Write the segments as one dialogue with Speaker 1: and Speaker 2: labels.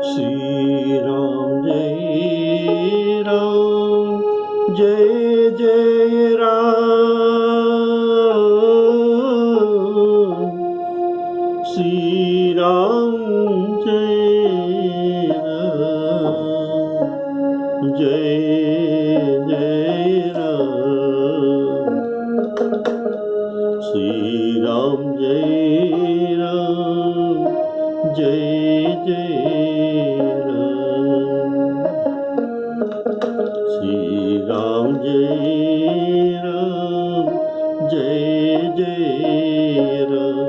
Speaker 1: श्री राम जय जय राम श्री राम जय राम जय जय राम श्री राम जय जय राम श्री राम जय जय राम।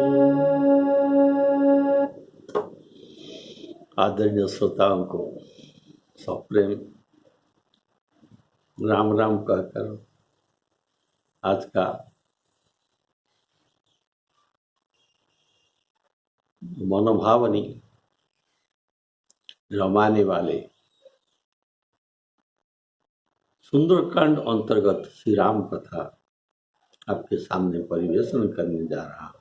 Speaker 1: आदरणीय श्रोताओं को सप्रेम राम राम कहकर आज का मनोभावनी रमाने वाले सुंदरकांड अंतर्गत श्री राम कथा आपके सामने परिवेशन करने जा रहा हूं।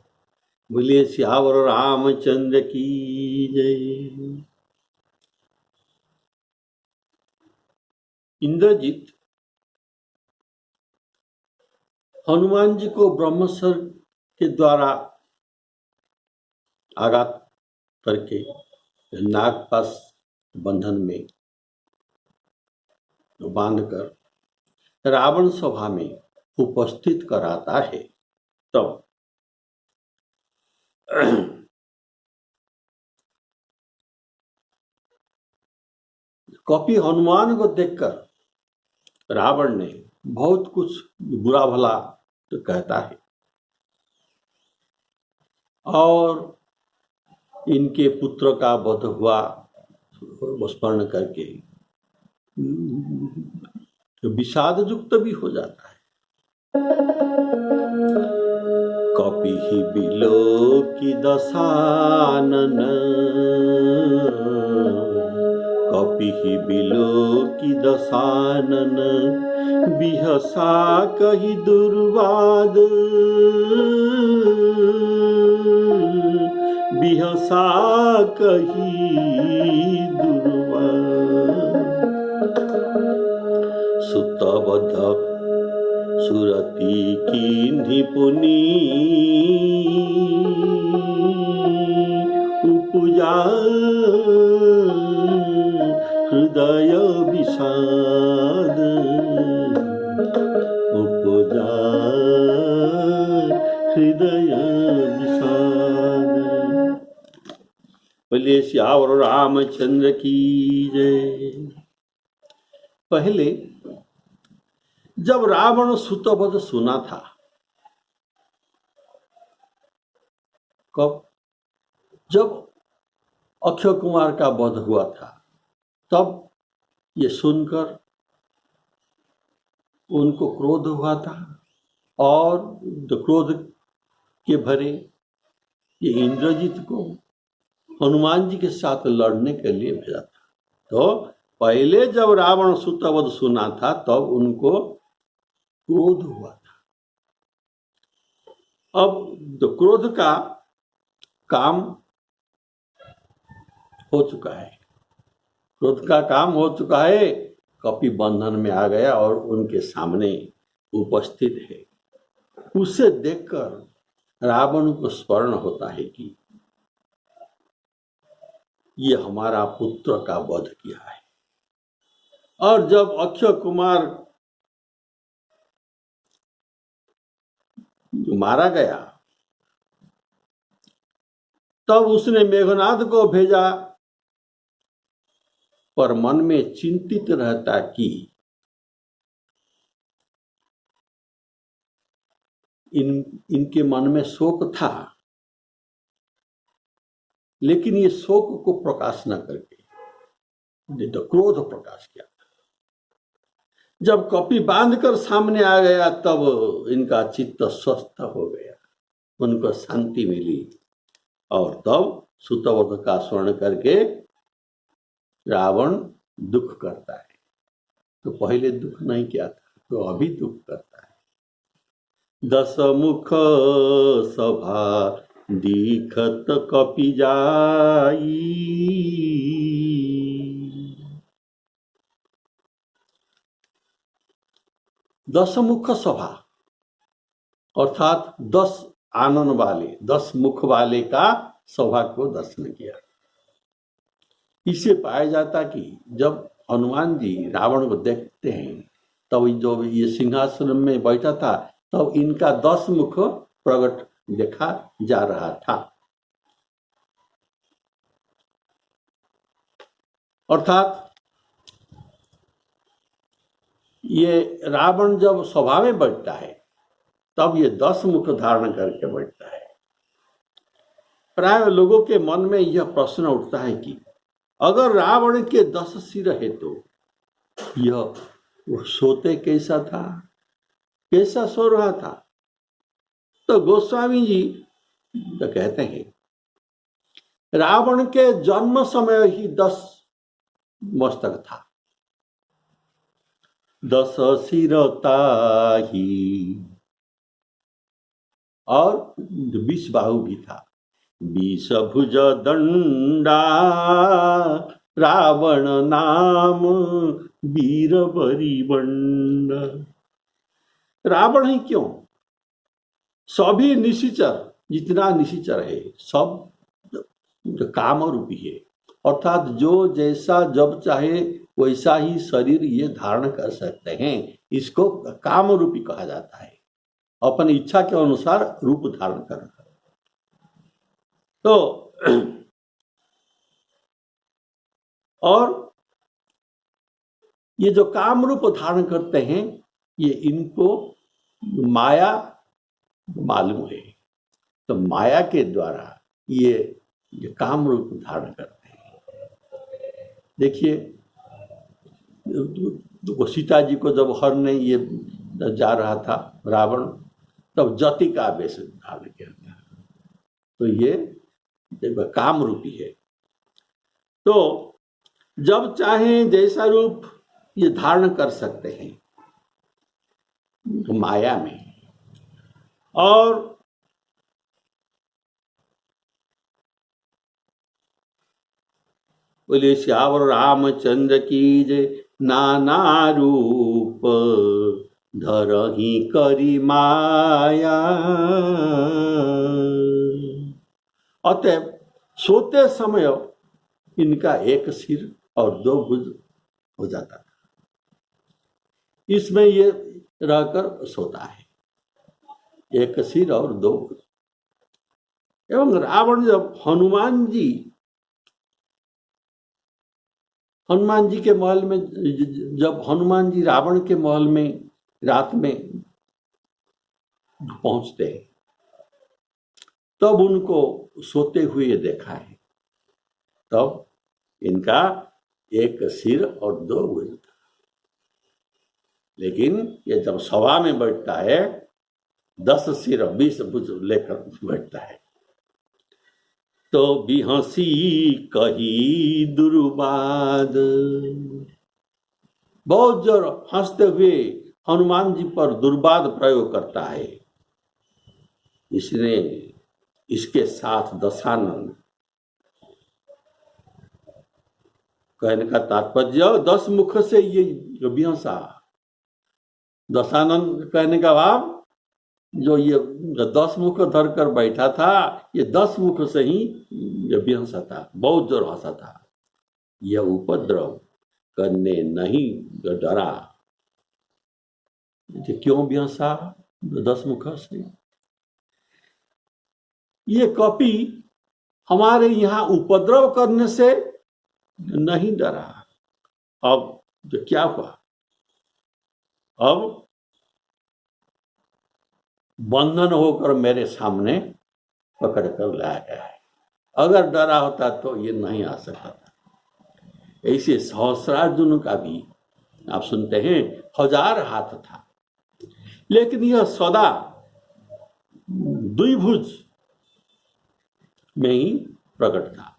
Speaker 1: बोलिए सियावर रामचंद्र की जय। इंद्रजीत हनुमान जी को ब्रह्मस्वर के द्वारा आघात करके नागपाश बंधन में बांधकर रावण सभा में उपस्थित कराता है। तब कपि हनुमान को देखकर रावण ने बहुत कुछ बुरा भला तो कहता है और इनके पुत्र का वध हुआ स्मरण करके विषाद युक्त भी हो जाता है। कपिहि बिलोकिदशानन कपिहि बिलोकिदशानन बिहसा कहि दुर्वाद बिहसा कही दुर्वाद सुतवध सुरती कीन्हि पुनि उपजा हृदय विषाद उपजा हृदय विषाद। बोलिए सियावर रामचंद्र की जय। पहले जब रावण सुतवध सुना था, कब? जब अक्षय कुमार का वध हुआ था, तब ये सुनकर उनको क्रोध हुआ था और क्रोध के भरे ये इंद्रजीत को हनुमान जी के साथ लड़ने के लिए भेजा था। तो पहले जब रावण सुतवध सुना था तब उनको क्रोध हुआ था। अब तो क्रोध का काम हो चुका है, क्रोध का काम हो चुका है। कपि बंधन में आ गया और उनके सामने उपस्थित है। उसे देखकर रावण को स्मरण होता है कि ये हमारा पुत्र का वध किया है। और जब अक्षय कुमार मारा गया तब उसने मेघनाद को भेजा, पर मन में चिंतित रहता कि इनके मन में शोक था, लेकिन ये शोक को प्रकाश न करके तो क्रोध प्रकाश किया। जब कपि बांधकर सामने आ गया तब इनका चित्त स्वस्थ हो गया, उनको शांति मिली और तब सुतवध का स्मरण करके रावण दुख करता है। तो पहले दुख नहीं किया था, तो अभी दुख करता है। दस मुख सभा दीखत कपि जाई दशमुख सभा अर्थात 10 आनन वाले 10 मुख वाले का सभा को दर्शन किया। इससे पाया जाता कि जब हनुमान जी रावण को देखते हैं तब जो ये सिंहासन में बैठा था तब इनका 10 मुख प्रकट देखा जा रहा था। अर्थात ये रावण जब सभा में बैठता है तब ये 10 मुख धारण करके बैठता है। प्राय लोगों के मन में यह प्रश्न उठता है कि अगर रावण के 10 सिर है तो यह वो सोते कैसा था, कैसा सो रहा था? तो गोस्वामी जी तो कहते हैं रावण के जन्म समय ही 10 मस्तक था, 10 सिर ताही और 20 बाहु भी था। 20 भुज दंडा रावण नाम वीर बरिबंड। रावण ही क्यों, सभी निशिचर, जितना निशिचर है सब काम रूपी है। अर्थात जो जैसा जब चाहे वैसा ही शरीर ये धारण कर सकते हैं, इसको काम रूपी कहा जाता है। अपनी इच्छा के अनुसार रूप धारण करना। तो और ये जो काम रूप धारण करते हैं ये इनको माया मालूम है, तो माया के द्वारा ये काम रूप धारण करते हैं। देखिए सीता जी को जब हरने ये जा रहा था रावण, तब जति का वेश धारण किया था, तो ये काम रूपी है। तो जब चाहे जैसा रूप ये धारण कर सकते हैं माया में। और बोले श्यावर रामचंद्र की जय, नाना रूप धरही करी माया। अतः सोते समय इनका एक सिर और 2 भुज हो जाता था, इसमें ये रहकर सोता है, एक सिर और 2 भुज। एवं रावण जब हनुमान जी के महल में, जब हनुमान जी रावण के महल में रात में पहुंचते हैं तब उनको सोते हुए देखा है, तब इनका एक सिर और 2 भुज था। लेकिन ये जब सभा में बैठता है 10 सिर और 20 भुज लेकर बैठता है। तो बिहसी कही दुर्बाद, बहुत जोर हंसते हुए हनुमान जी पर दुर्बाद प्रयोग करता है। इसने इसके साथ दशानन, कहने का तात्पर्य 10 मुख से ये बिहसा, दशानन कहने का भाव जो ये 10 मुख धर कर बैठा था, ये 10 मुख से ही ये बिहसा था, बहुत जोर हंसा था। यह उपद्रव करने नहीं डरा। क्यों बिहसा 10 मुख से? ये कपि हमारे यहाँ उपद्रव करने से नहीं डरा। अब तो क्या हुआ, अब बंधन होकर मेरे सामने पकड़ कर लाया गया है। अगर डरा होता तो ये नहीं आ सकता था। ऐसे सहस्रार्जुन का भी आप सुनते हैं 1000 हाथ था, लेकिन यह सदा द्विभुज में ही प्रकट था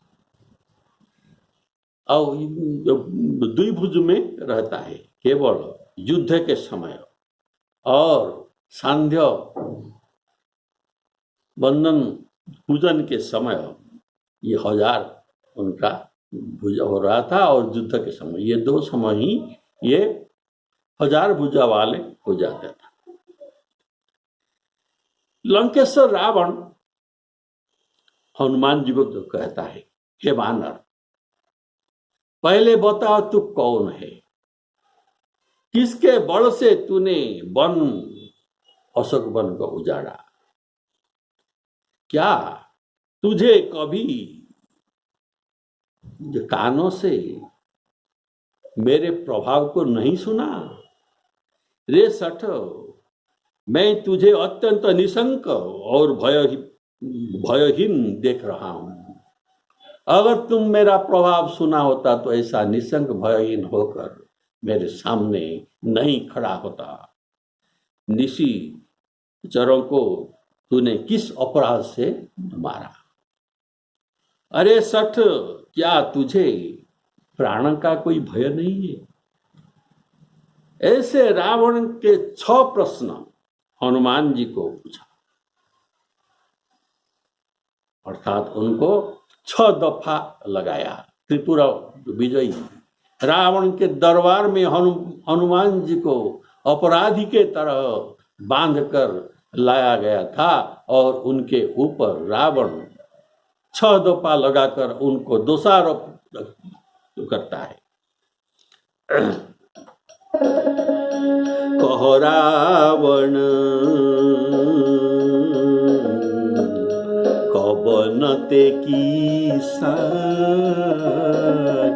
Speaker 1: और द्विभुज में रहता है केवल युद्ध के समय और सांध्य बंधन पूजन के समय ये 1000 उनका भुज हो रहा था, और युद्ध के समय ये 2 समय ही ये हजार भुजा वाले हो जाता था। लंकेश्वर रावण हनुमान जी को तो कहता है, हे वानर, पहले बताओ तू कौन है, किसके बल से तूने वन अशोक वन को उजाड़ा, क्या तुझे कभी कानों से मेरे प्रभाव को नहीं सुना? रे सठ, मैं तुझे अत्यंत निशंक और भयहीन देख रहा हूं। अगर तुम मेरा प्रभाव सुना होता तो ऐसा निशंक भयहीन होकर मेरे सामने नहीं खड़ा होता। निशी चरों को तूने किस अपराध से मारा? अरे सठ, क्या तुझे प्राण का कोई भय नहीं है? ऐसे रावण के 6 प्रश्न हनुमान जी को पूछा, अर्थात उनको 6 दफा लगाया। त्रिपुरा विजयी रावण के दरबार में हनुमान जी को अपराधी के तरह बांधकर लाया गया था और उनके ऊपर रावण 6 दफा लगाकर उनको दोषारोप करता है। कह रावण कबनते कीसा।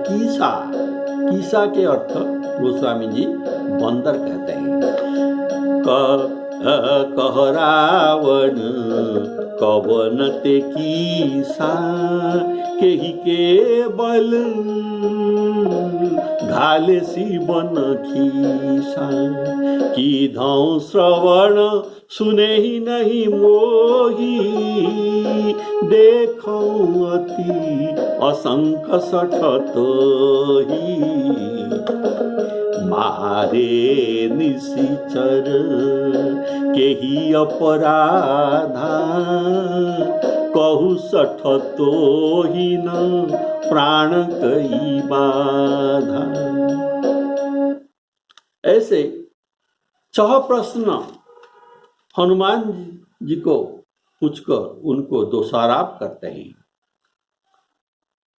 Speaker 1: कीसा, कीसा के अर्थ गोस्वामी जी बंदर कहते हैं। कह रावण कबनते कीसा, केहि के बल घाले सी बन खीसा। की धौ श्रवण सुने ही नहीं मोही, देखौं अति असंख सठ तोही। मारे निशिचर केहि अपराधा, कहु सठ तोही न प्राण कई बाधा। ऐसे 6 प्रश्न हनुमान जी को पूछकर उनको दोषारोप करते हैं।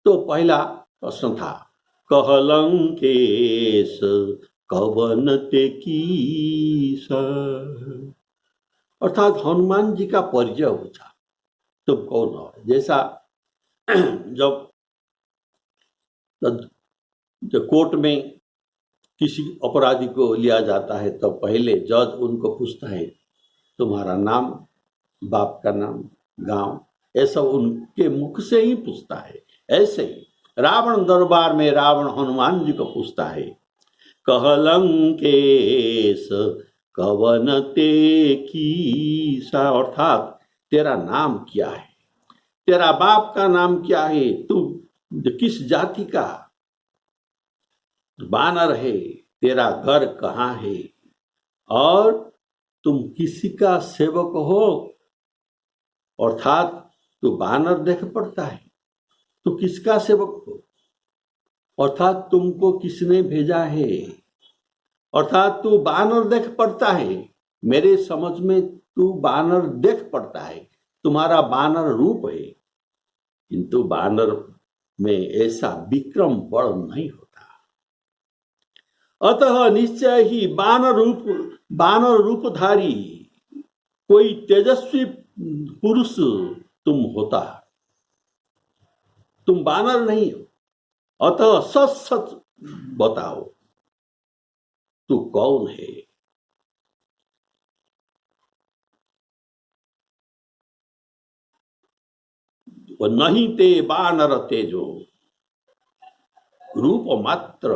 Speaker 1: तो पहला प्रश्न था, कह लंकेश कबनते कीसा, अर्थात हनुमान जी का परिचय पूछा, तुम कौन हो? जैसा जब कोर्ट में किसी अपराधी को लिया जाता है तो पहले जज उनको पूछता है, तुम्हारा नाम, बाप का नाम, गांव, ये सब उनके मुख से ही पूछता है। ऐसे ही रावण दरबार में रावण हनुमान जी को पूछता है, कह लंकेश कवनते कीसा, अर्थात तेरा नाम क्या है, तेरा बाप का नाम क्या है, तू किस जाति का बानर है, तेरा घर कहाँ है और तुम किसी का सेवक हो? अर्थात तू बानर देख पड़ता है, तू किसका सेवक हो? अर्थात तुमको किसने भेजा है? अर्थात तू बानर देख पड़ता है, मेरे समझ में तू बानर देख पड़ता है, तुम्हारा बानर रूप है, किंतु बानर में ऐसा विक्रम बड़ नहीं होता। अतः निश्चय ही बानर रूपधारी कोई तेजस्वी पुरुष तुम होता, तुम बानर नहीं हो। अतः सच सच बताओ तू कौन है? नहीं ते बानर तेजो रूप मात्र,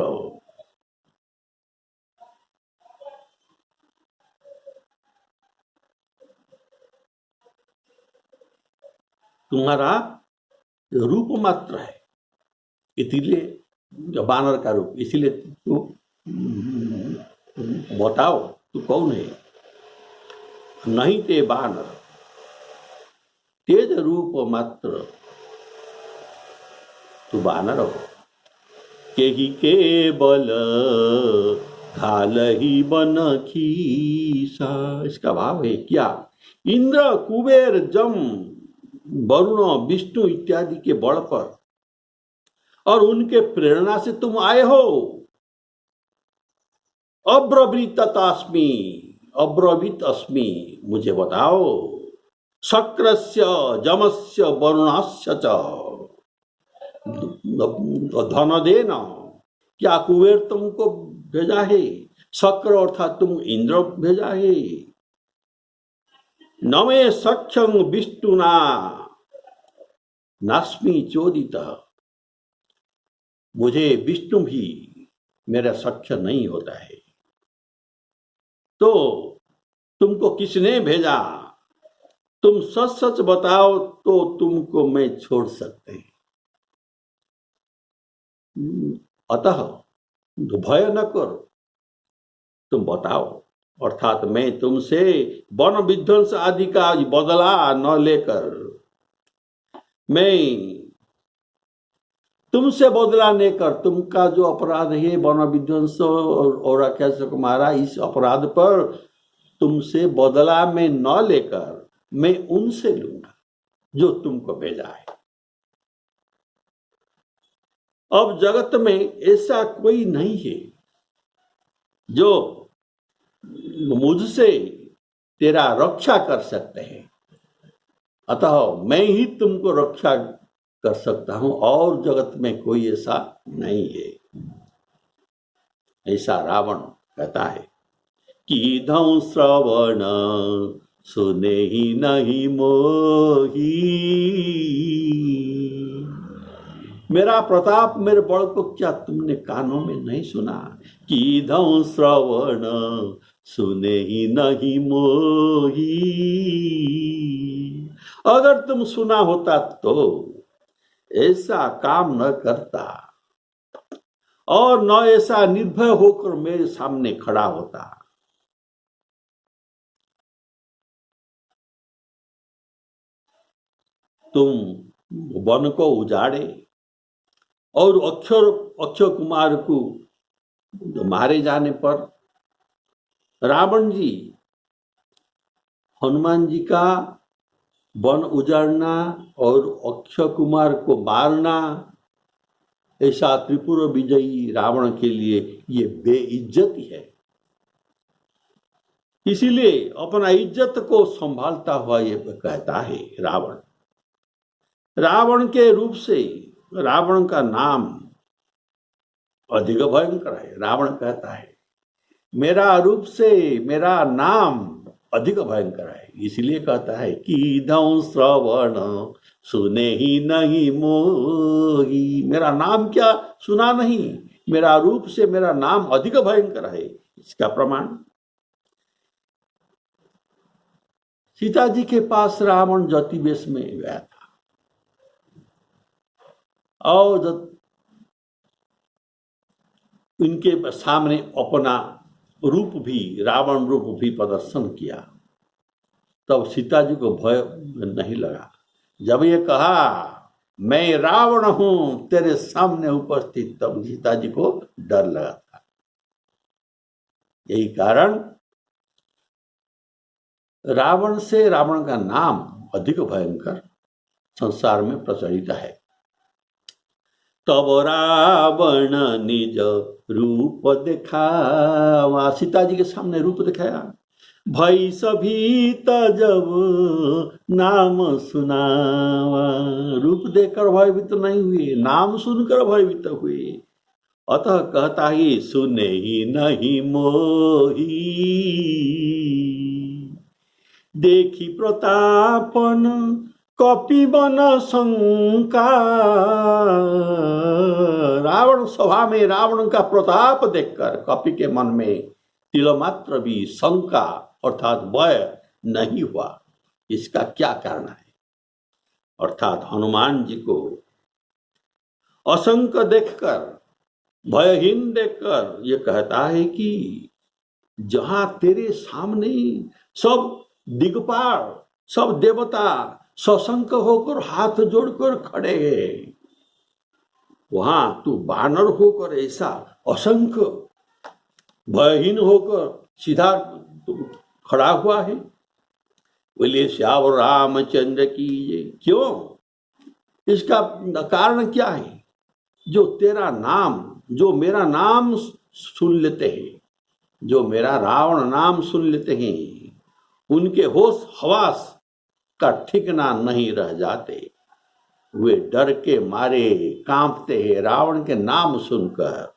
Speaker 1: तुम्हारा रूप मात्र है, इसलिए बानर का रूप, इसीलिए तू बताओ तू कौन है? नहीं ते बानर तेज रूप मात्र, तू बानर हो। केहि के बल खाल ही बन खीसा। इसका भाव है क्या? इंद्र, कुबेर, जम, वरुण, विष्णु इत्यादि के बल पर और उनके प्रेरणा से तुम आए हो। अब्रवीततास्मि, अब्रवीत अस्मि, मुझे बताओ। शक्रस्य, जमस्य, वरुणस्य च धन देना, क्या कुबेर तुमको भेजा है? शक्र अर्थात तुम इंद्र भेजा है। न मे सख्यं विष्णुना नास्मि चोदित, मुझे विष्णु भी मेरा सख्य नहीं होता है। तो तुमको किसने भेजा? तुम सच सच बताओ तो तुमको मैं छोड़ सकते हैं। अतः भय न करो, तुम बताओ। अर्थात मैं तुमसे वन विध्वंस आदि का बदला न लेकर, मैं तुमसे बदला लेकर, तुमका जो अपराध है वन विध्वंस और राक्षसों को मारा, इस अपराध पर तुमसे बदला में न लेकर मैं उनसे लूंगा जो तुमको भेजा है। अब जगत में ऐसा कोई नहीं है जो मुझसे तेरा रक्षा कर सकते हैं। अतः मैं ही तुमको रक्षा कर सकता हूं और जगत में कोई ऐसा नहीं है। ऐसा रावण कहता है कि धौ श्रवण सुने ही नहीं मोही, मेरा प्रताप मेरे बल को क्या तुमने कानों में नहीं सुना? कि धौ श्रवण सुने ही नहीं मोही, अगर तुम सुना होता तो ऐसा काम न करता और न ऐसा निर्भय होकर मेरे सामने खड़ा होता। तुम वन को उजाड़े और अक्षय कुमार को मारे जाने पर रावण जी हनुमान जी का वन उजाड़ना और अक्षय कुमार को मारना, ऐसा त्रिपुर विजयी रावण के लिए ये बेइज्जती है। इसीलिए अपना इज्जत को संभालता हुआ ये कहता है रावण। रावण के रूप से रावण का नाम अधिक भयंकर है। रावण कहता है मेरा रूप से मेरा नाम अधिक भयंकर है, इसलिए कहता है कि धौ श्रवण सुने ही नहीं मोही, मेरा नाम क्या सुना नहीं, मेरा रूप से मेरा नाम अधिक भयंकर है। इसका प्रमाण सीता जी के पास रावण ज्योति वेश में गया था और इनके सामने अपना रूप भी, रावण रूप भी प्रदर्शन किया। तब सीता जी को भय नहीं लगा। जब ये कहा मैं रावण हूं तेरे सामने उपस्थित, तब सीता जी को डर लगा था। यही कारण रावण से रावण का नाम अधिक भयंकर संसार में प्रचलित है। तब रावण निज रूप दिखावा, सीता जी के सामने रूप दिखाया। भई सभीत जब नाम सुनावा, रूप देखकर भयभीत नहीं हुए, नाम सुनकर भयभीत हुए। अतः कहता ही सुने ही नहीं मोही, देखी प्रतापन कपिवन शंका। रावण सभा में रावण का प्रताप देखकर कपि के मन में तिलमात्र भी शंका अर्थात भय नहीं हुआ। इसका क्या कारण है? अर्थात हनुमान जी को असंक देखकर, भयहीन देखकर ये कहता है कि जहां तेरे सामने सब दिग्पाल, सब देवता सशंक होकर हाथ जोड़कर खड़े हैं, वहां तू बानर होकर ऐसा असंख्य भयहीन होकर सीधा खड़ा हुआ है। बोले श्यावर रामचंद्र की जय। क्यों? इसका कारण क्या है? जो तेरा नाम, जो मेरा नाम सुन लेते हैं, जो मेरा रावण नाम सुन लेते हैं, उनके होश हवास का ठिकाना नहीं रह जाते। वे डर के मारे कांपते हैं रावण के नाम सुनकर।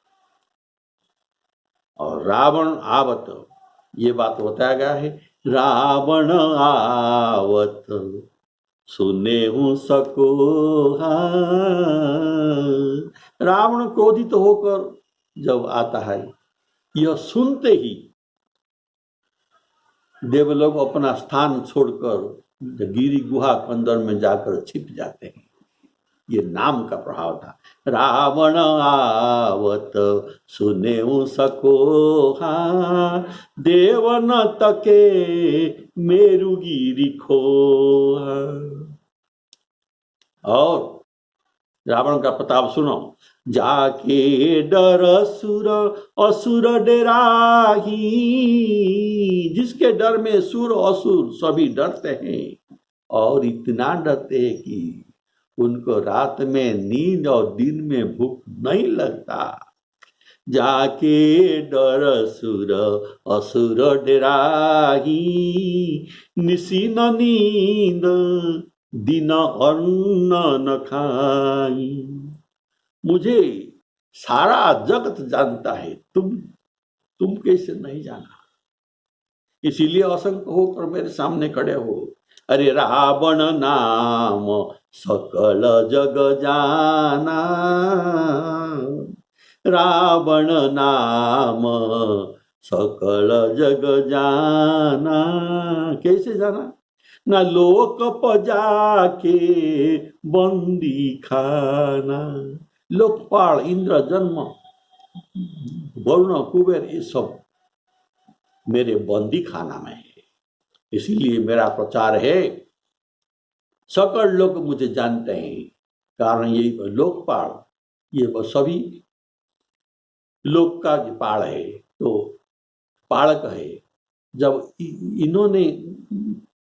Speaker 1: और रावण आवत, ये बात बताया गया है, रावण आवत सुने हूं सको। रावण क्रोधित होकर जब आता है, यह सुनते ही देवलोग अपना स्थान छोड़कर गिरी गुहा के अंदर में जाकर छिप जाते हैं। ये नाम का प्रभाव था। रावण आवत सुने सको देवन तके मेरुगिरी खो। और रावण का प्रताप सुनो। जाके डर असुर असुर डराही, जिसके डर में सुर असुर सभी डरते हैं, और इतना डरते हैं कि उनको रात में नींद और दिन में भूख नहीं लगता। जाके डर असुर असुर डराही, निसी न नींद दिन अन्न न खाई। मुझे सारा जगत जानता है, तुम कैसे नहीं जाना? इसीलिए असंख्य होकर मेरे सामने खड़े हो। अरे रावण नाम सकल जग जाना, रावण नाम सकल जग जाना। कैसे जाना? न लोक पजा के बंदी खाना। लोकपाल, इंद्र, जन्म, वरुण, कुबेर, ये सब मेरे बंदी खाना में है। इसीलिए मेरा प्रचार है। सकल लोग मुझे जानते हैं, कारण ये लोकपाल, ये सभी लोक का पाल है, तो पालक है। जब इन्होंने,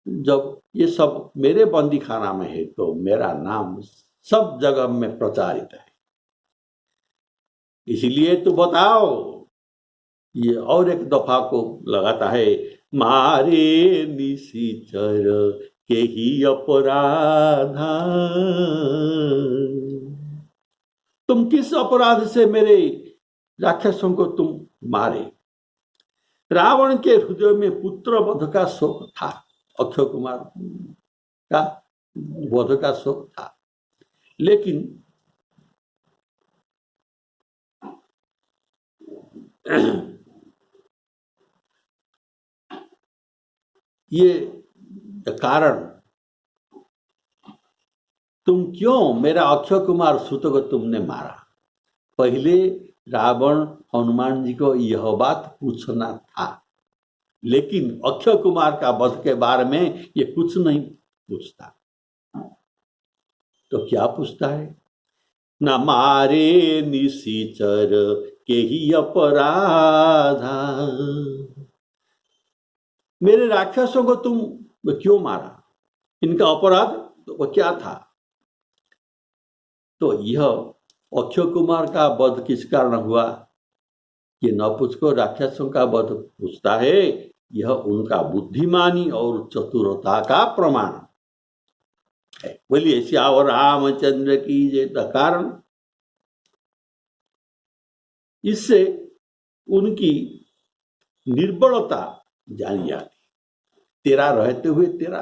Speaker 1: जब ये सब मेरे बंदी खाना में है, तो मेरा नाम सब जगह में प्रचारित है। इसीलिए तो बताओ, ये और एक दफा को लगाता है। मारे निशिचर के ही अपराधा, तुम किस अपराध से मेरे राक्षसों को तुम मारे? रावण के हृदय में पुत्र वध का शोक था, अक्षय कुमार का वध का शोक था, लेकिन ये कारण, तुम क्यों मेरा अक्षय कुमार सुत को तुमने मारा? पहले रावण हनुमान जी को यह बात पूछना था, लेकिन अक्षय कुमार का वध के बारे में ये कुछ नहीं पूछता। तो क्या पूछता है? न मारे निशिचर के ही अपराधा, मेरे राक्षसों को तुम क्यों मारा? इनका अपराध तो क्या था? तो यह अक्षय कुमार का वध किस कारण हुआ, ये न पूछको राक्षसों का वध पूछता है। यह उनका बुद्धिमानी और चतुरता का प्रमाण है। बोलिए श्यावर रामचंद्र की जय। कारण इससे उनकी निर्बलता जानी जाती। तेरा रहते हुए तेरा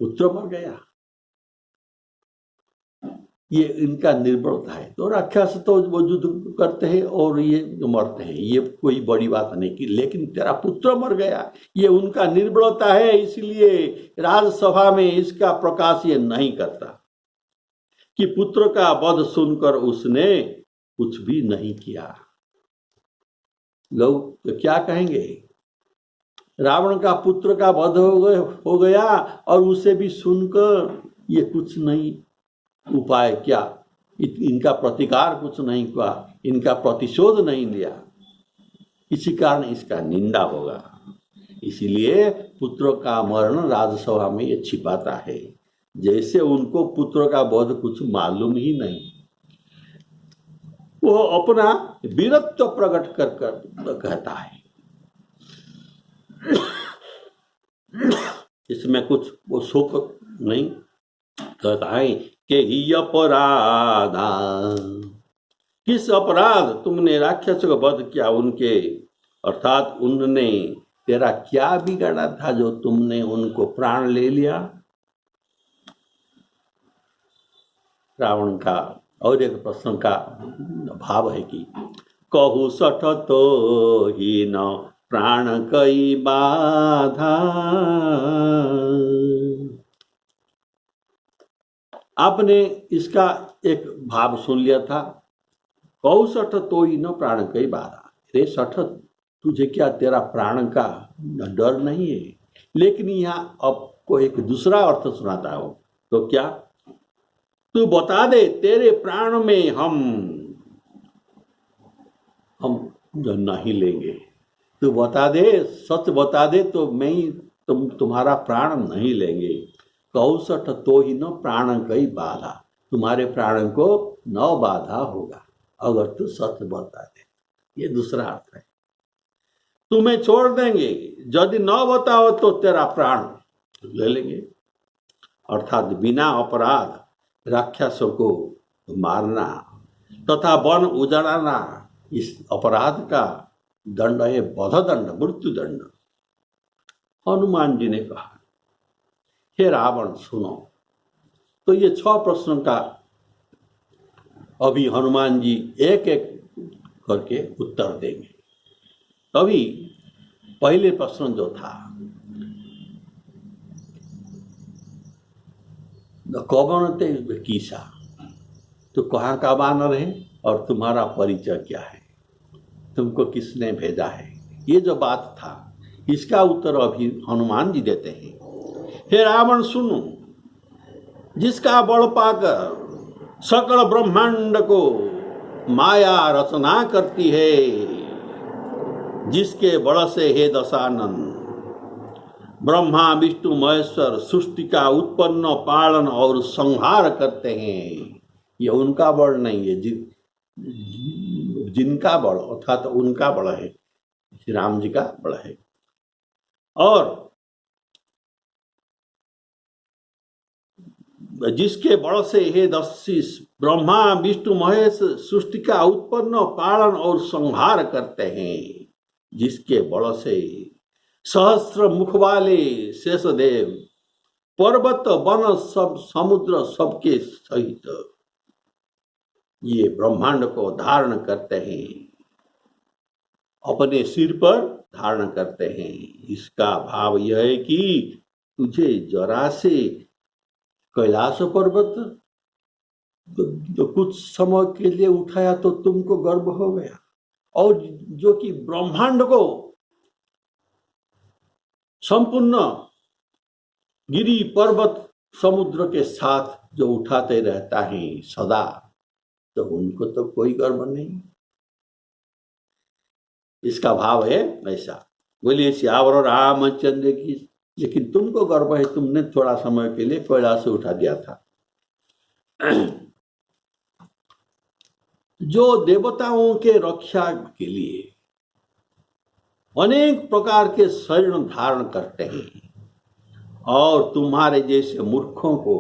Speaker 1: पुत्र मर गया, ये इनका निर्बलता है। तो राक्षस तो वो युद्ध करते हैं और ये मरते हैं, ये कोई बड़ी बात नहीं की, लेकिन तेरा पुत्र मर गया, ये उनका निर्बलता है। इसलिए राजसभा में इसका प्रकाश ये नहीं करता कि पुत्र का वध सुनकर उसने कुछ भी नहीं किया। लोग तो क्या कहेंगे? रावण का पुत्र का वध हो गया और उसे भी सुनकर ये कुछ नहीं उपाय क्या, इनका प्रतिकार कुछ नहीं किया, इनका प्रतिशोध नहीं लिया। इसी कारण इसका निंदा होगा। इसीलिए पुत्रों का मरण राजसभा में ये छिपाता है, जैसे उनको पुत्रों का वध कुछ मालूम ही नहीं। वो अपना वीरत्व प्रकट कर कर कहता है, इसमें कुछ वो शोक नहीं। कहता है कि ही अपराधा, किस अपराध तुमने राक्षसों का वध किया उनके, अर्थात उनने तेरा क्या बिगाड़ा था जो तुमने उनको प्राण ले लिया। रावण का और एक प्रश्न का भाव है कि कहु सठ तो ही न प्राण कई बाधा। आपने इसका एक भाव सुन लिया था, कहु सठ तो ही न प्राण कई बाधा। रे सठ, तुझे क्या तेरा प्राण का डर नहीं है? लेकिन यहाँ आपको एक दूसरा अर्थ सुनाता हो, तो क्या? तू बता दे, तेरे प्राण में हम नहीं लेंगे। तू बता दे, सच बता दे, तो मैं ही तुम्हारा प्राण नहीं लेंगे। कौसठ तो ही न प्राण कई बाधा, तुम्हारे प्राण को न बाधा होगा अगर तू सच बता दे। ये दूसरा अर्थ है। तुम्हें छोड़ देंगे, यदि न बताओ तो तेरा प्राण ले लेंगे। अर्थात बिना अपराध राक्षसों को मारना तथा वन उजाड़ना, इस अपराध का दंड है बध दंड, मृत्यु दंड। हनुमान जी ने कहा, हे रावण सुनो। तो ये 6 प्रश्नों का अभी हनुमान जी एक एक करके उत्तर देंगे। तभी पहले प्रश्न जो था, कौन ते कीसा, तो कहाँ का वानर है और तुम्हारा परिचय क्या है, तुमको किसने भेजा है, ये जो बात था इसका उत्तर अभी हनुमान जी देते हैं। हे रावण सुनो, जिसका बल पाकर सकल ब्रह्मांड को माया रचना करती है, जिसके बल से हे दशानन ब्रह्मा विष्णु महेश्वर सृष्टि का उत्पन्न पालन और संहार करते हैं, ये उनका बल नहीं है, जिनका बल अर्थात तो उनका बल है, श्री राम जी का बल है। और जिसके बल से हे दशीष ब्रह्मा विष्णु महेश सृष्टि का उत्पन्न पालन और संहार करते हैं, जिसके बल से सहस्त्र मुख वाले शेषदेव पर्वत वन सब समुद्र सबके सहित ये ब्रह्मांड को धारण करते हैं, अपने सिर पर धारण करते हैं। इसका भाव यह है कि तुझे जरा से कैलाश पर्वत तो कुछ समय के लिए उठाया तो तुमको गर्व हो गया, और जो कि ब्रह्मांड को संपूर्ण गिरी पर्वत समुद्र के साथ जो उठाते रहता है सदा, तो उनको तो कोई गर्व नहीं। इसका भाव है ऐसा। बोलिए सियावर रामचंद्र की। लेकिन तुमको गर्व है, तुमने थोड़ा समय के लिए कैलाश से उठा दिया था। जो देवताओं के रक्षा के लिए अनेक प्रकार के शरीर धारण करते हैं, और तुम्हारे जैसे मूर्खों को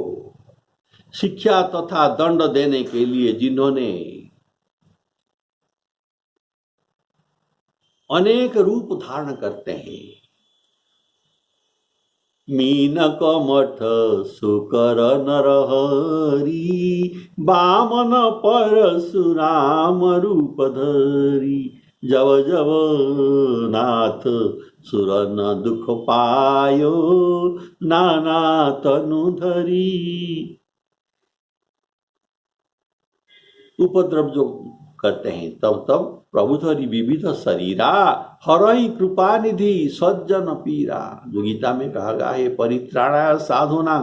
Speaker 1: शिक्षा तथा दंड देने के लिए जिन्होंने अनेक रूप धारण करते हैं, मीनक मठ सुकर नरहरि वामन परशुराम रूप धरी, जब जब नाथ सुर न दुख पायो नाना तनु धरी। उपद्रव जो करते हैं तब तब प्रभु धरी विविध शरीरा, हरहि कृपा निधि सज्जन पीरा। जो गीता में कहा गया है, परित्राणाय साधूनां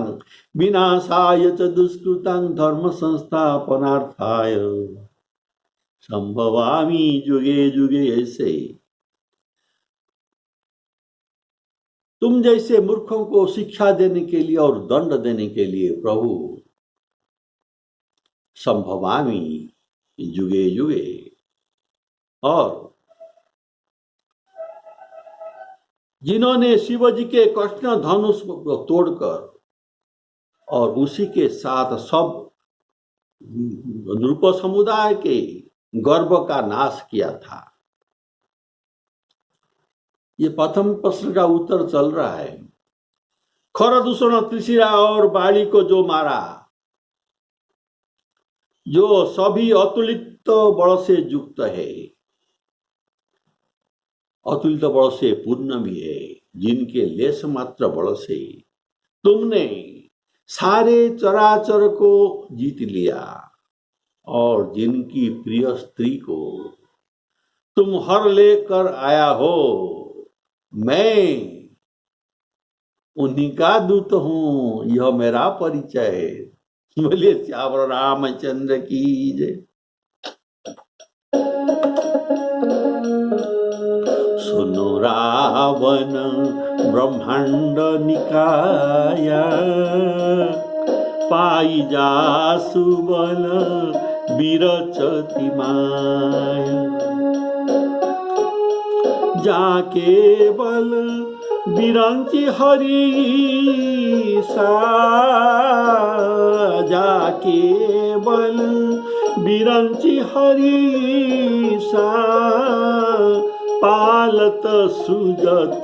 Speaker 1: विनाशाय च दुष्कृतां धर्म संस्थापनार्थाय संभवामि जुगे जुगे। ऐसे तुम जैसे मूर्खों को शिक्षा देने के लिए और दंड देने के लिए प्रभु संभवामि युगे युगे। और जिन्होंने शिवजी के कृष्ण धनुष को तोड़कर और उसी के साथ सब नृप समुदाय के गर्व का नाश किया था। ये प्रथम प्रश्न का उत्तर चल रहा है। खरदूषण त्रिशिरा और बाली को जो मारा, जो सभी अतुलित बल से युक्त है, अतुलित बल से पूर्ण भी है, जिनके लेश मात्र बल से तुमने सारे चराचर को जीत लिया और जिनकी प्रिय स्त्री को तुम हर लेकर आया हो, मैं उन्हीं का दूत हूं, यह मेरा परिचय है। बोलिए श्यावर रामचंद्र की जय। सुनो रावण ब्रह्मांड निकाया, पाई जा सुबल विरचति माया। जाके बल बिरंची हरि सा, जाके बल बिरंची हरि सा, पालत सुजत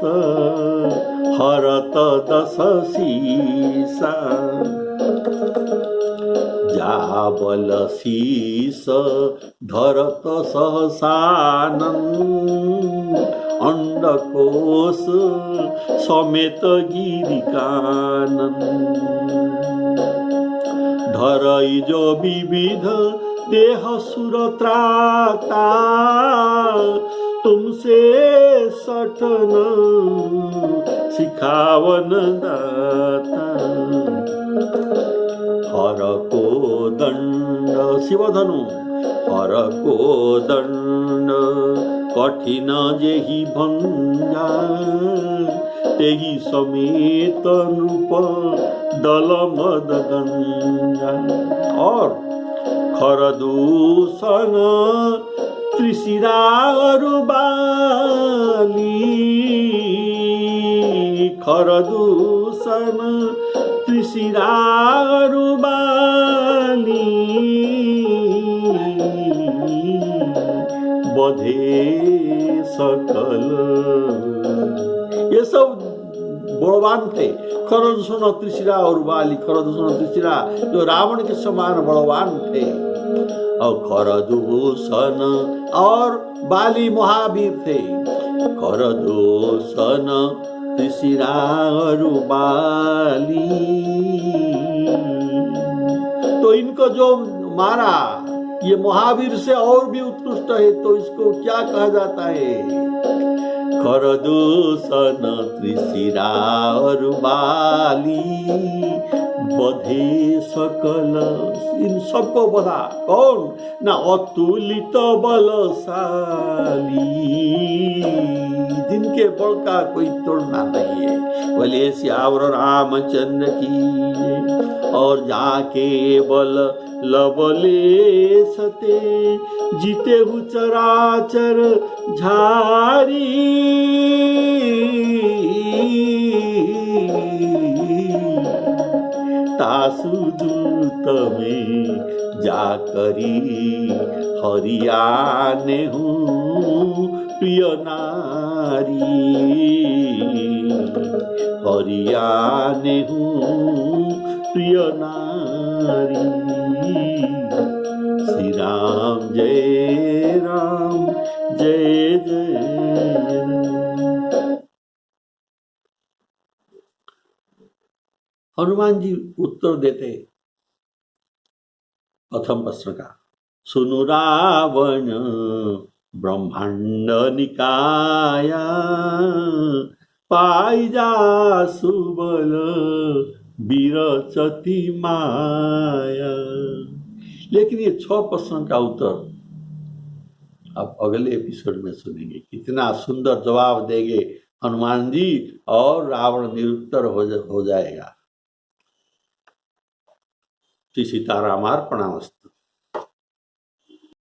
Speaker 1: हरत दस सीसा। जाबल शीस धरत सहसानन, अंडकोश समेत गिरिकानन। धरई जो विविध देह सुरत्राता, तुमसे सठन सिखावन दाता। हर को दंड शिवधनु, हर को दंड कठिन जेहि भंगा, तेहि समेत नृप दल मद गंगा। और खरदूषण त्रिशिरा बाली, खरदूषण त्रिशिरा बाली, बधे सकल। ये सब बलवान थे। खरदूषण त्रिशिरा और बाली, खरदूषण त्रिशिरा जो रावण के समान बलवान थे, और खरदूषण और बाली महावीर थे। खरदूषण त्रिशिरा और बाली, तो इनको जो मारा ये महावीर से और भी उत्कृष्ट है, तो इसको क्या कहा जाता है? खरदूषण त्रिशिरा और बाली, बधे सकल। इन सबको बधा कौन? ना अतुलित बलशाली, जिनके बल का कोई तोड़ना नहीं है। बोले श्यावर रामचंद्र की। और जाके बल लबले सते, जीते हु चराचर झारी। तासु दूत में जाकरी हरियाने हूँ प्रिय नारी, हरियाने हूँ प्रिय नारी। श्री राम जय राम, जय जय। हनुमान जी उत्तर देते प्रथम प्रश्न का। सुनु रावण ब्रह्मांड निकाया, पाई जा सुबल विरचति माया। लेकिन ये 6 प्रश्न का उत्तर आप अगले एपिसोड में सुनेंगे। कितना सुंदर जवाब देंगे हनुमान जी और रावण निरुत्तर हो जाएगा। श्री सीतारामार्पणामस्तु।